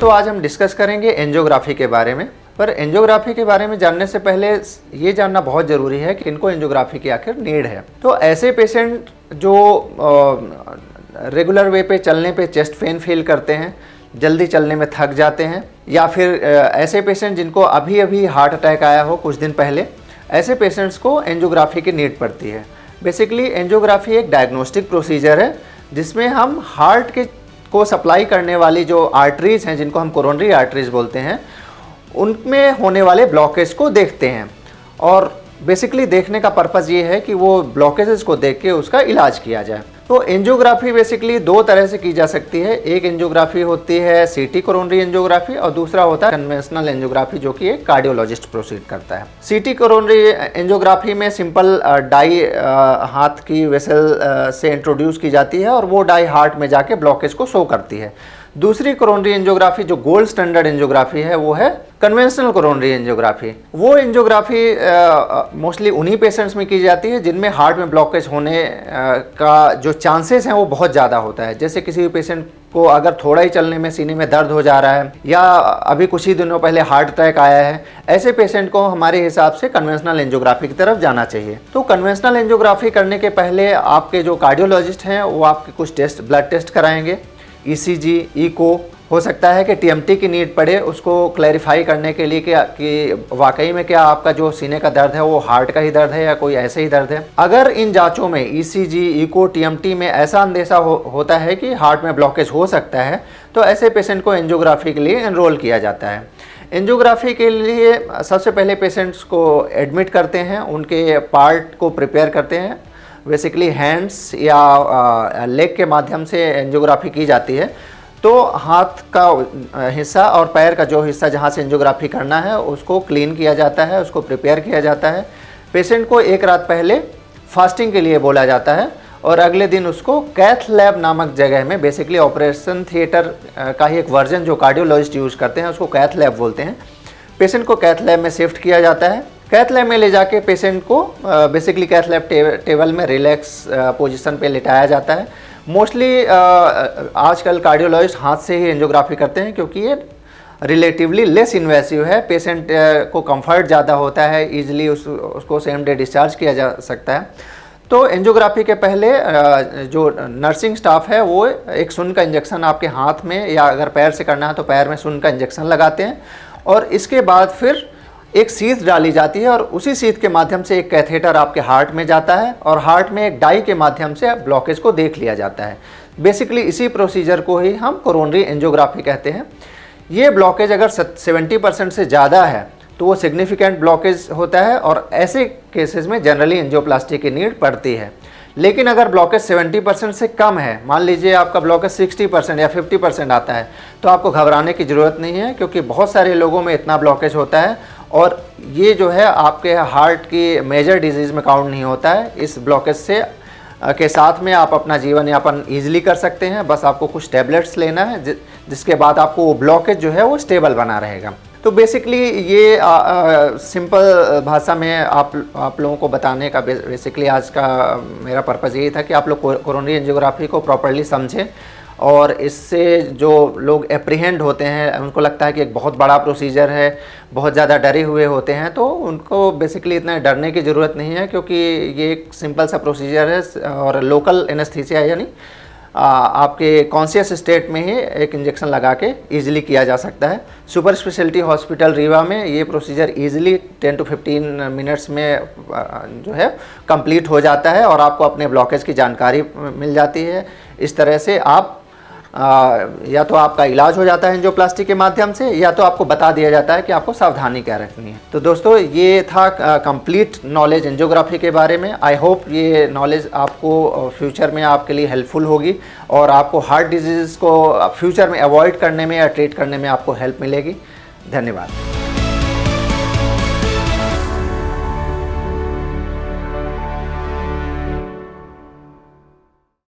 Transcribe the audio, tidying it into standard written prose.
दोस्तों आज हम डिस्कस करेंगे एंजियोग्राफी के बारे में। पर एंजियोग्राफी के बारे में जानने से पहले ये जानना बहुत ज़रूरी है कि इनको एंजियोग्राफी की आखिर नीड है। तो ऐसे पेशेंट जो रेगुलर वे पे चलने पे चेस्ट पेन फील करते हैं, जल्दी चलने में थक जाते हैं, या फिर ऐसे पेशेंट जिनको अभी अभी हार्ट अटैक आया हो कुछ दिन पहले, ऐसे पेशेंट्स को एंजियोग्राफी की नीड पड़ती है। बेसिकली एंजियोग्राफी एक डायग्नोस्टिक प्रोसीजर है जिसमें हम हार्ट के को सप्लाई करने वाली जो आर्टरीज हैं, जिनको हम कोरोनरी आर्टरीज बोलते हैं, उनमें होने वाले ब्लॉकेज को देखते हैं। और बेसिकली देखने का पर्पज़ ये है कि वो ब्लॉकेजेस को देख के उसका इलाज किया जाए। तो एंजियोग्राफी बेसिकली दो तरह से की जा सकती है। एक एंजियोग्राफी होती है सीटी कोरोनरी एंजियोग्राफी और दूसरा होता है कन्वेंशनल एंजियोग्राफी, जो कि एक कार्डियोलॉजिस्ट प्रोसीड करता है। सीटी कोरोनरी एंजियोग्राफी में सिंपल डाई हाथ की वेसल से इंट्रोड्यूस की जाती है और वो डाई हार्ट में जाके ब्लॉकेज को शो करती है। दूसरी कोरोनरी एंजियोग्राफी जो गोल्ड स्टैंडर्ड एंजियोग्राफी है वो है कन्वेंशनल कोरोनरी एंजियोग्राफी। वो एंजियोग्राफी मोस्टली उन्हीं पेशेंट्स में की जाती है जिनमें हार्ट में ब्लॉकेज होने का जो चांसेस हैं वो बहुत ज़्यादा होता है। जैसे किसी भी पेशेंट को अगर थोड़ा ही चलने में सीने में दर्द हो जा रहा है या अभी कुछ ही दिनों पहले हार्ट अटैक आया है, ऐसे पेशेंट को हमारे हिसाब से कन्वेंशनल एंजियोग्राफी की तरफ जाना चाहिए। तो कन्वेंशनल एंजियोग्राफी करने के पहले आपके जो कार्डियोलॉजिस्ट हैं वो आपके कुछ टेस्ट, ब्लड टेस्ट कराएंगे, ईसीजी, इको, हो सकता है कि टीएमटी की नीड पड़े उसको क्लैरिफाई करने के लिए कि वाकई में क्या आपका जो सीने का दर्द है वो हार्ट का ही दर्द है या कोई ऐसे ही दर्द है। अगर इन जांचों में ईसीजी, इको, टीएमटी में ऐसा अंदेशा होता है कि हार्ट में ब्लॉकेज हो सकता है, तो ऐसे पेशेंट को एंजियोग्राफी के लिए एनरोल किया जाता है। एंजियोग्राफी के लिए सबसे पहले पेशेंट्स को एडमिट करते हैं, उनके पार्ट को प्रिपेयर करते हैं। बेसिकली हैंड्स या लेग के माध्यम से एंजियोग्राफी की जाती है। तो हाथ का हिस्सा और पैर का जो हिस्सा जहाँ से एंजियोग्राफी करना है उसको क्लीन किया जाता है, उसको प्रिपेयर किया जाता है। पेशेंट को एक रात पहले फास्टिंग के लिए बोला जाता है और अगले दिन उसको कैथ लैब नामक जगह में, बेसिकली ऑपरेशन थिएटर का ही एक वर्जन जो कार्डियोलॉजिस्ट यूज़ करते हैं उसको कैथ लैब बोलते हैं, पेशेंट को कैथ लैब में शिफ्ट किया जाता है। कैथ लैब में ले जाके पेशेंट को बेसिकली कैथ लैब टेबल में रिलैक्स पोजीशन पे लेटाया जाता है। मोस्टली आजकल कार्डियोलॉजिस्ट हाथ से ही एंजियोग्राफी करते हैं क्योंकि ये रिलेटिवली लेस इन्वेसिव है, पेशेंट को कंफर्ट ज़्यादा होता है, ईजिली उसको सेम डे डिस्चार्ज किया जा सकता है। तो एंजियोग्राफी के पहले जो नर्सिंग स्टाफ है वो एक सुन का इंजेक्शन आपके हाथ में, या अगर पैर से करना है तो पैर में सुन का इंजेक्शन लगाते हैं और इसके बाद फिर एक सीथ डाली जाती है और उसी सीथ के माध्यम से एक कैथेटर आपके हार्ट में जाता है और हार्ट में एक डाई के माध्यम से ब्लॉकेज को देख लिया जाता है। बेसिकली इसी प्रोसीजर को ही हम कोरोनरी एंजियोग्राफी कहते हैं। ये ब्लॉकेज अगर 70% से ज़्यादा है तो वो सिग्निफिकेंट ब्लॉकेज होता है और ऐसे केसेस में जनरली एंजियोप्लास्टी की नीड पड़ती है। लेकिन अगर ब्लॉकेज 70% से कम है, मान लीजिए आपका ब्लॉकेज 60% या 50% आता है, तो आपको घबराने की ज़रूरत नहीं है क्योंकि बहुत सारे लोगों में इतना ब्लॉकेज होता है और ये जो है आपके हार्ट की मेजर डिजीज़ में काउंट नहीं होता है। इस ब्लॉकेज से के साथ में आप अपना जीवन यापन ईजिली कर सकते हैं। बस आपको कुछ टैबलेट्स लेना है जिसके बाद आपको वो ब्लॉकेज जो है वो स्टेबल बना रहेगा। तो बेसिकली ये सिंपल भाषा में आप लोगों को बताने का बेसिकली आज का मेरा पर्पज़ यही था कि आप लोग कोरोनरी एंजियोग्राफी को प्रॉपर्ली समझें और इससे जो लोग एप्रीहेंड होते हैं, उनको लगता है कि एक बहुत बड़ा प्रोसीजर है, बहुत ज़्यादा डरे हुए होते हैं, तो उनको बेसिकली इतना डरने की ज़रूरत नहीं है क्योंकि ये एक सिंपल सा प्रोसीजर है और लोकल एनेस्थीसिया यानी आपके कॉन्शियस स्टेट में ही एक इंजेक्शन लगा के ईजिली किया जा सकता है। सुपर स्पेशलिटी हॉस्पिटल रीवा में ये प्रोसीजर ईजिली 10 to 15 मिनट्स में जो है कंप्लीट हो जाता है और आपको अपने ब्लॉकेज की जानकारी मिल जाती है। इस तरह से आप या तो आपका इलाज हो जाता है एंजियोप्लास्टी के माध्यम से, या तो आपको बता दिया जाता है कि आपको सावधानी क्या रखनी है। तो दोस्तों ये था कंप्लीट नॉलेज एंजियोग्राफी के बारे में। आई होप ये नॉलेज आपको फ्यूचर में आपके लिए हेल्पफुल होगी और आपको हार्ट डिजीज़ को फ्यूचर में अवॉइड करने में या ट्रीट करने में आपको हेल्प मिलेगी। धन्यवाद।